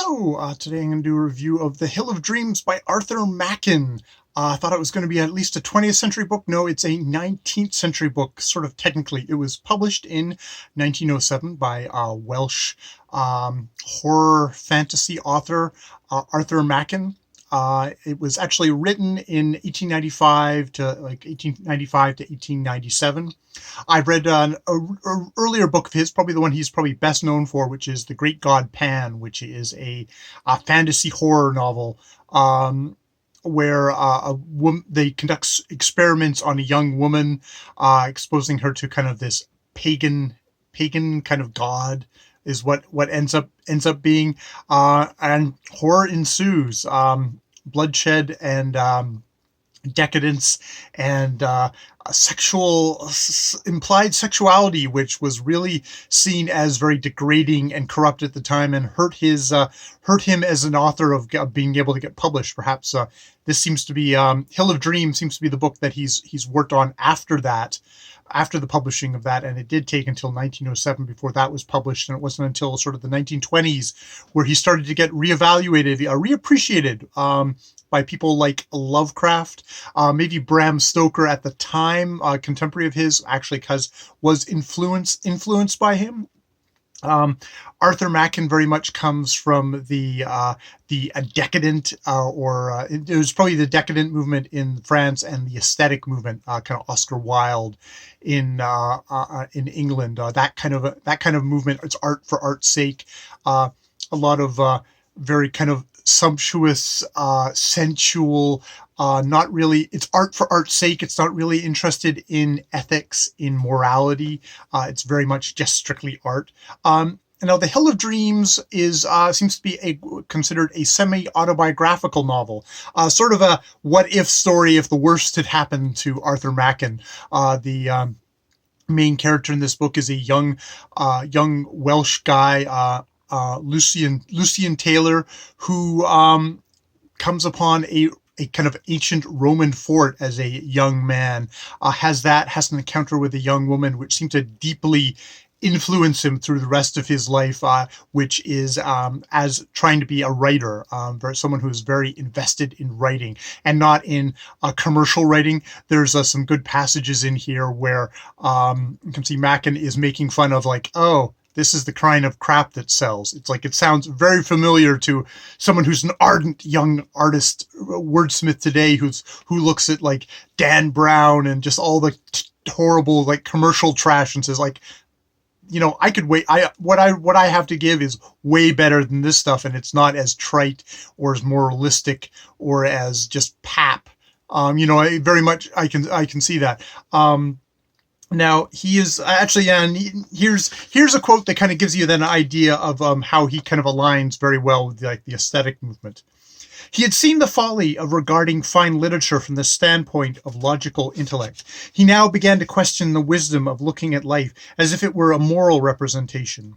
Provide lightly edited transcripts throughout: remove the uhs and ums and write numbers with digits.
Hello, today I'm going to do a review of The Hill of Dreams by Arthur Machen. I thought it was going to be at least a 20th century book. No, it's a 19th century book, sort of technically. It was published in 1907 by Welsh horror fantasy author Arthur Machen. It was actually written in 1895 to 1897. I read an earlier book of his, probably the one he's probably best known for, which is The Great God Pan, which is a fantasy horror novel where they conduct experiments on a young woman, exposing her to kind of this pagan kind of god is what ends up being, and horror ensues. Bloodshed and decadence and implied sexuality, which was really seen as very degrading and corrupt at the time, and hurt him as an author of being able to get published. Perhaps this seems to be Hill of Dreams seems to be the book that he's worked on after that. After the publishing of that, and it did take until 1907 before that was published, and it wasn't until sort of the 1920s where he started to get reappreciated by people like Lovecraft, maybe Bram Stoker at the time, contemporary of his, actually, because was influenced by him. Arthur Machen very much comes from the decadent, it was probably the decadent movement in France and the aesthetic movement, kind of Oscar Wilde in England. That kind of movement. It's art for art's sake. A lot of very kind of sumptuous, sensual. Not really. It's art for art's sake. It's not really interested in ethics, in morality. It's very much just strictly art. Now, The Hill of Dreams is seems to be considered a semi-autobiographical novel, sort of a what-if story if the worst had happened to Arthur Machen. The main character in this book is a young Welsh guy, Lucian Taylor, who comes upon a kind of ancient Roman fort as a young man, has an encounter with a young woman which seemed to deeply influence him through the rest of his life, which is as trying to be a writer, someone who is very invested in writing and not in commercial writing. There's some good passages in here where you can see Machen is making fun of, like, oh, this is the kind of crap that sells. It's like, it sounds very familiar to someone who's an ardent young artist, wordsmith today, who looks at like Dan Brown and just all the horrible like commercial trash and says, like, you know, I could wait. What I have to give is way better than this stuff, and it's not as trite or as moralistic or as just pap. I very much I can see that. Now, he is actually, and here's a quote that kind of gives you then an idea of how he kind of aligns very well with like the aesthetic movement. He had seen the folly of regarding fine literature from the standpoint of logical intellect. He now began to question the wisdom of looking at life as if it were a moral representation.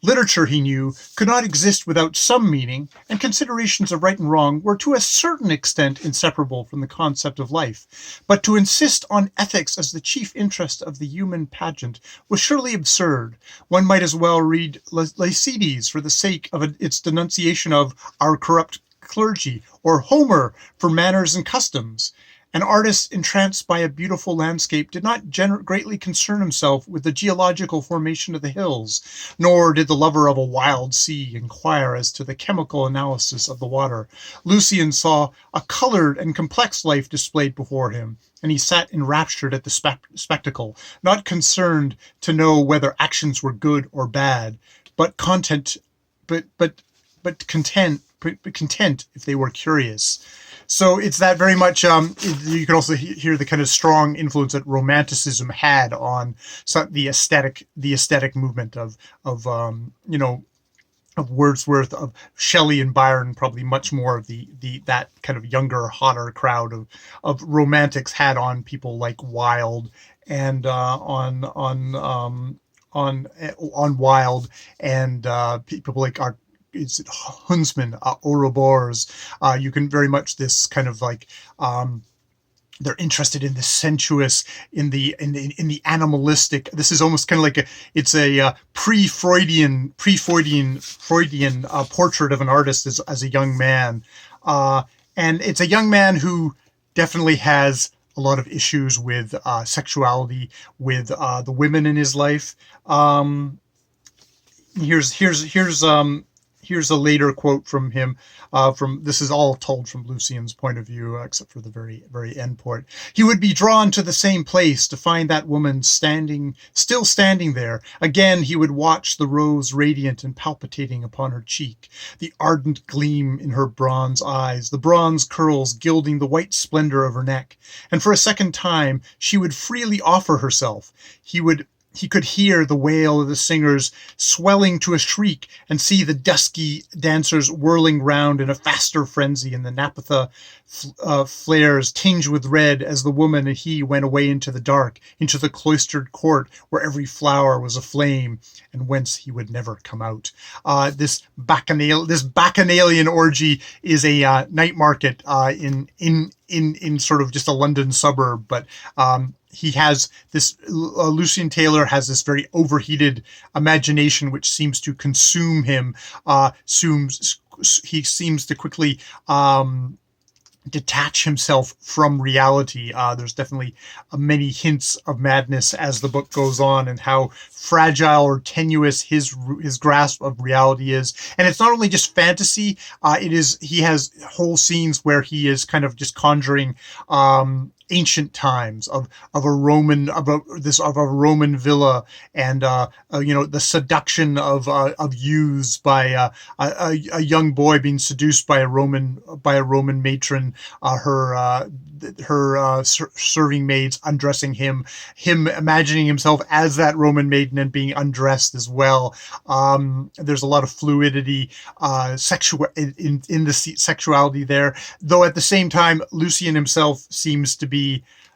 Literature, he knew, could not exist without some meaning, and considerations of right and wrong were to a certain extent inseparable from the concept of life. But to insist on ethics as the chief interest of the human pageant was surely absurd. One might as well read Lycides for the sake of its denunciation of our corrupt clergy, or Homer for manners and customs. An artist entranced by a beautiful landscape did not greatly concern himself with the geological formation of the hills, nor did the lover of a wild sea inquire as to the chemical analysis of the water. Lucian saw a colored and complex life displayed before him, and he sat enraptured at the spectacle, not concerned to know whether actions were good or bad, but content if they were curious. So it's that very much. You can also hear the kind of strong influence that Romanticism had on the aesthetic movement of Wordsworth, of Shelley and Byron. Probably much more of that kind of younger, hotter crowd of romantics had on people like Wilde and on Wilde and people like is it Huntsman, Ouroboros. You can very much this kind of like they're interested in the sensuous, in the animalistic. This is almost kind of like a Freudian portrait of an artist as a young man, uh, and it's a young man who definitely has a lot of issues with sexuality, with the women in his life. Um, here's a later quote from him. From This is all told from Lucian's point of view, except for the very end part. He would be drawn to the same place to find that woman still standing there. Again, he would watch the rose radiant and palpitating upon her cheek, the ardent gleam in her bronze eyes, the bronze curls gilding the white splendor of her neck. And for a second time, she would freely offer herself. He could hear the wail of the singers swelling to a shriek and see the dusky dancers whirling round in a faster frenzy, and the naphtha flares tinged with red as the woman and he went away into the dark, into the cloistered court where every flower was aflame and whence he would never come out. This bacchanalian orgy is a night market in sort of just a London suburb, but he has this Lucian Taylor has this very overheated imagination which seems to consume him. He seems to quickly detach himself from reality. There's definitely many hints of madness as the book goes on, and how fragile or tenuous his grasp of reality is. And it's not only just fantasy. He has whole scenes where he is kind of just conjuring ancient times of a Roman villa, and the seduction of youths by a young boy being seduced by a Roman matron, her serving maids undressing him imagining himself as that Roman maiden and being undressed as well. There's a lot of fluidity, in the sexuality there, though at the same time Lucian himself seems to be,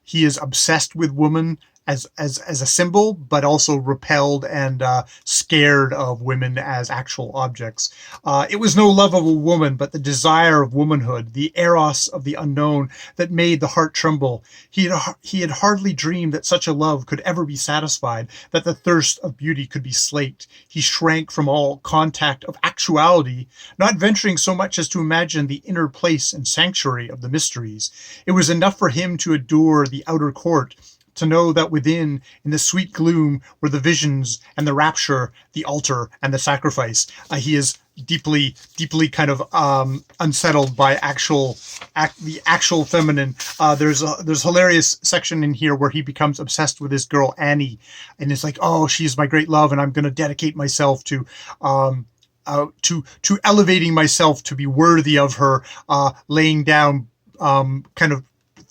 he is obsessed with woman as a symbol, but also repelled and scared of women as actual objects. It was no love of a woman, but the desire of womanhood, the eros of the unknown, that made the heart tremble. He had hardly dreamed that such a love could ever be satisfied, that the thirst of beauty could be slaked. He shrank from all contact of actuality, not venturing so much as to imagine the inner place and sanctuary of the mysteries. It was enough for him to adore the outer court, to know that within, in the sweet gloom, were the visions and the rapture, the altar and the sacrifice. He is deeply kind of unsettled by the actual feminine. There's a hilarious section in here where he becomes obsessed with this girl Annie, and it's like, oh, she's my great love, and I'm going to dedicate myself to elevating myself to be worthy of her, laying down kind of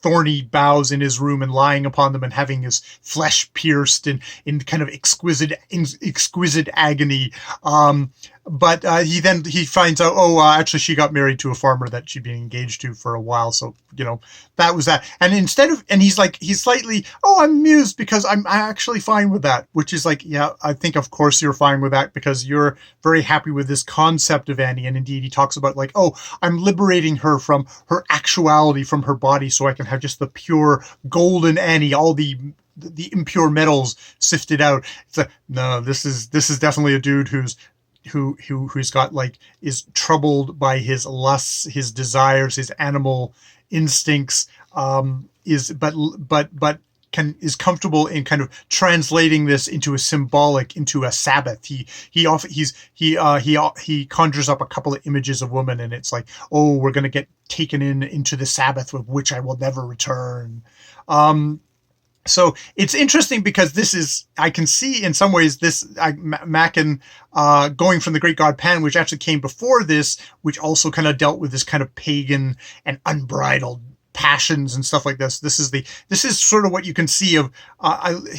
thorny boughs in his room and lying upon them and having his flesh pierced in kind of exquisite agony. But he finds out, actually she got married to a farmer that she'd been engaged to for a while. So, that was that. And he's slightly, I'm amused because I'm actually fine with that, which is like, yeah, I think of course you're fine with that because you're very happy with this concept of Annie. And indeed he talks about like, I'm liberating her from her actuality, from her body, so I can have just the pure golden Annie, all the impure metals sifted out. It's like, no, this is definitely a dude who's got is troubled by his lusts, his desires, his animal instincts, is comfortable in kind of translating this into a Sabbath. He conjures up a couple of images of women, and it's like, we're going to get taken into the Sabbath of which I will never return. So it's interesting because I can see in some ways Mchn going from the Great God Pan, which actually came before this, which also kind of dealt with this kind of pagan and unbridled passions and stuff like this. This is sort of what you can see of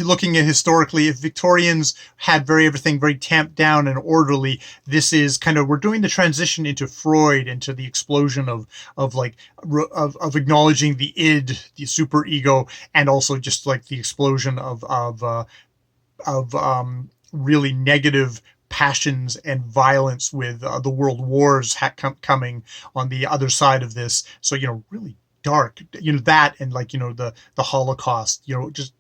looking at historically. If Victorians had everything very tamped down and orderly, this is kind of, we're doing the transition into Freud, into the explosion of acknowledging the id, the super ego, and also just like the explosion of really negative passions and violence with the world wars coming on the other side of this. So really dark, that, and like, the Holocaust, just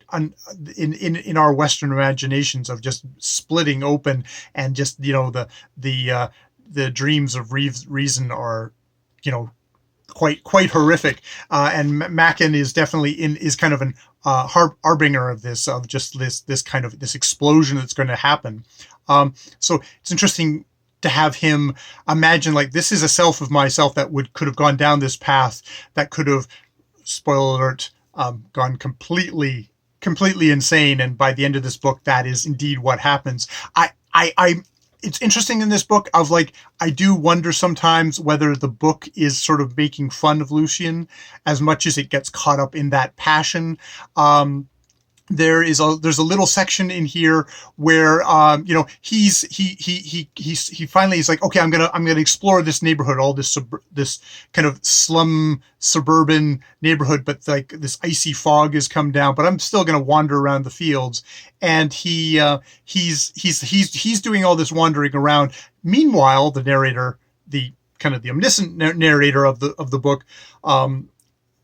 in our Western imaginations of just splitting open, and just, the dreams of reason are, you know quite horrific. And Mchn is definitely is kind of an harbinger of this, of just this kind of this explosion that's going to happen. So it's interesting to have him imagine, like, this is a self of myself that could have gone down this path, that could have, spoiler alert, gone completely insane. And by the end of this book, that is indeed what happens. I It's interesting in this book of, like, I do wonder sometimes whether the book is sort of making fun of Lucian as much as it gets caught up in that passion. There's a little section in here where, he finally is like, okay, I'm gonna explore this neighborhood, all this kind of slum suburban neighborhood, but like this icy fog has come down, but I'm still gonna wander around the fields. And he's doing all this wandering around. Meanwhile, the narrator, the kind of the omniscient narrator of the book,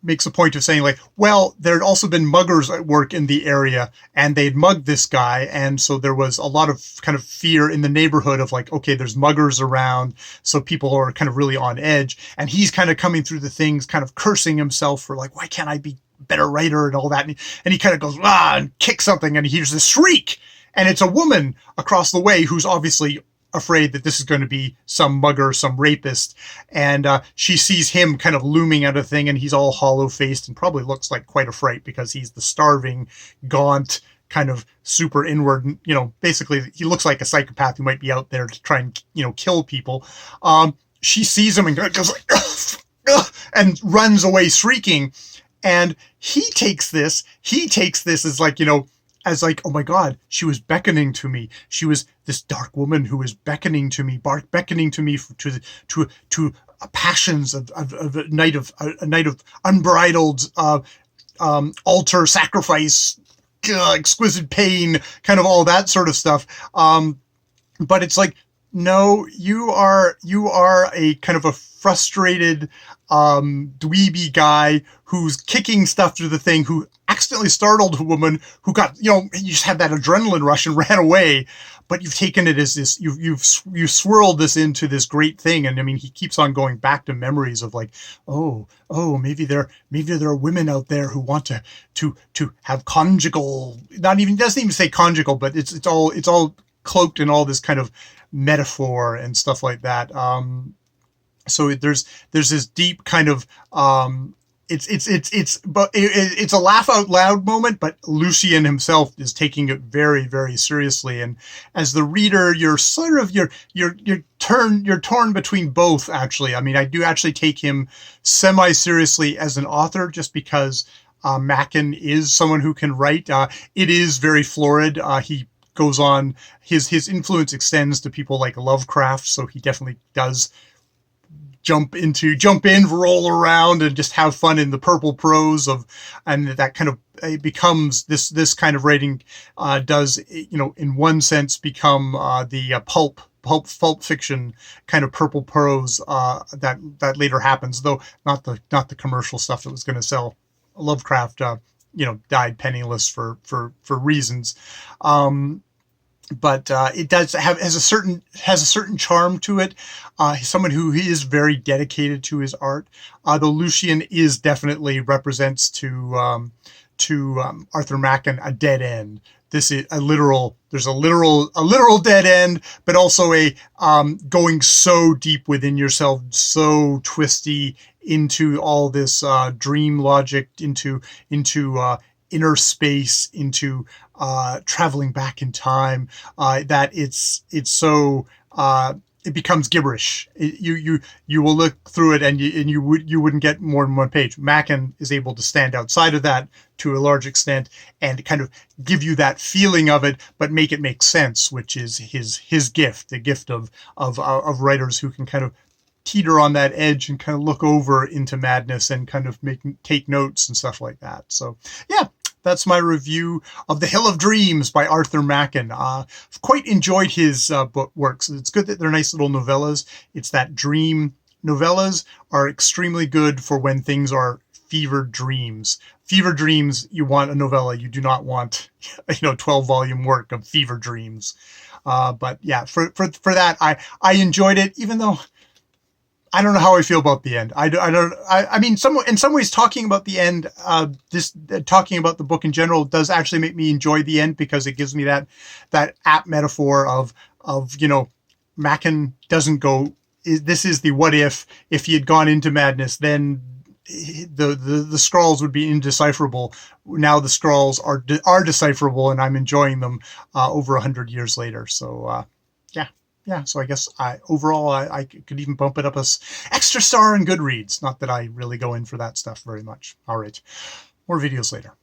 makes a point of saying, like, well, there had also been muggers at work in the area, and they'd mugged this guy, and so there was a lot of kind of fear in the neighborhood of, like, okay, there's muggers around, so people are kind of really on edge. And he's kind of coming through the things, kind of cursing himself for, like, why can't I be a better writer and all that. And he kind of goes, and kicks something, and he hears this shriek, and it's a woman across the way who's obviously afraid that this is going to be some mugger, some rapist. And she sees him kind of looming out of thing, and he's all hollow-faced and probably looks like quite a fright, because he's the starving, gaunt, kind of super inward, basically he looks like a psychopath who might be out there to try and, kill people. She sees him and goes like, ugh, and runs away shrieking. And he takes this as like, oh my God, she was beckoning to me. She was this dark woman who was beckoning to me to passions of a night of unbridled altar sacrifice, exquisite pain, kind of all that sort of stuff. But it's like, no, you are a kind of a frustrated dweeby guy who's kicking stuff through the thing, who accidentally startled a woman who got, you just had that adrenaline rush and ran away. But you've taken it as this, you've swirled this into this great thing. And I mean, he keeps on going back to memories of, like, oh, maybe there are women out there who want to have conjugal, doesn't even say conjugal, but it's all cloaked in all this kind of metaphor and stuff like that. So there's this deep kind of, it's a laugh out loud moment, but Lucian himself is taking it very, very seriously. And as the reader, you're sort of, you're torn between both, actually. I mean, I do actually take him semi-seriously as an author, just because Mchn is someone who can write. It is very florid. He goes on, his influence extends to people like Lovecraft, so he definitely does jump in, roll around, and just have fun in the purple prose and that kind of, it becomes this kind of writing does, in one sense become the pulp fiction kind of purple prose that later happens, though not the commercial stuff that was going to sell. Lovecraft, died penniless for reasons. But it has a certain charm to it. He's someone who is very dedicated to his art. Though Lucian definitely represents to Arthur Mchn a dead end. This is there's a literal dead end, but also a going so deep within yourself, so twisty into all this dream logic, into inner space, into traveling back in time, that it's so it becomes gibberish. You will look through it, and you wouldn't get more than one page. Mchn is able to stand outside of that to a large extent and kind of give you that feeling of it, but make it make sense, which is his gift, the gift of writers who can kind of teeter on that edge and kind of look over into madness and kind of take notes and stuff like that. So yeah, that's my review of The Hill of Dreams by Arthur Mchn. I've quite enjoyed his book works. It's good that they're nice little novellas. It's that dream. Novellas are extremely good for when things are Fevered Dreams. Fever Dreams, you want a novella. You do not want, 12-volume work of Fever Dreams. But yeah, for that, I enjoyed it, even though I don't know how I feel about the end. I mean, in some ways, talking about the end, talking about the book in general does actually make me enjoy the end, because it gives me that apt metaphor of Mchn doesn't go. This is the what if he had gone into madness, then the scrawls would be indecipherable. Now the scrawls are decipherable, and I'm enjoying them over 100 years later. So yeah. So I guess overall I could even bump it up as extra star in Goodreads. Not that I really go in for that stuff very much. All right, more videos later.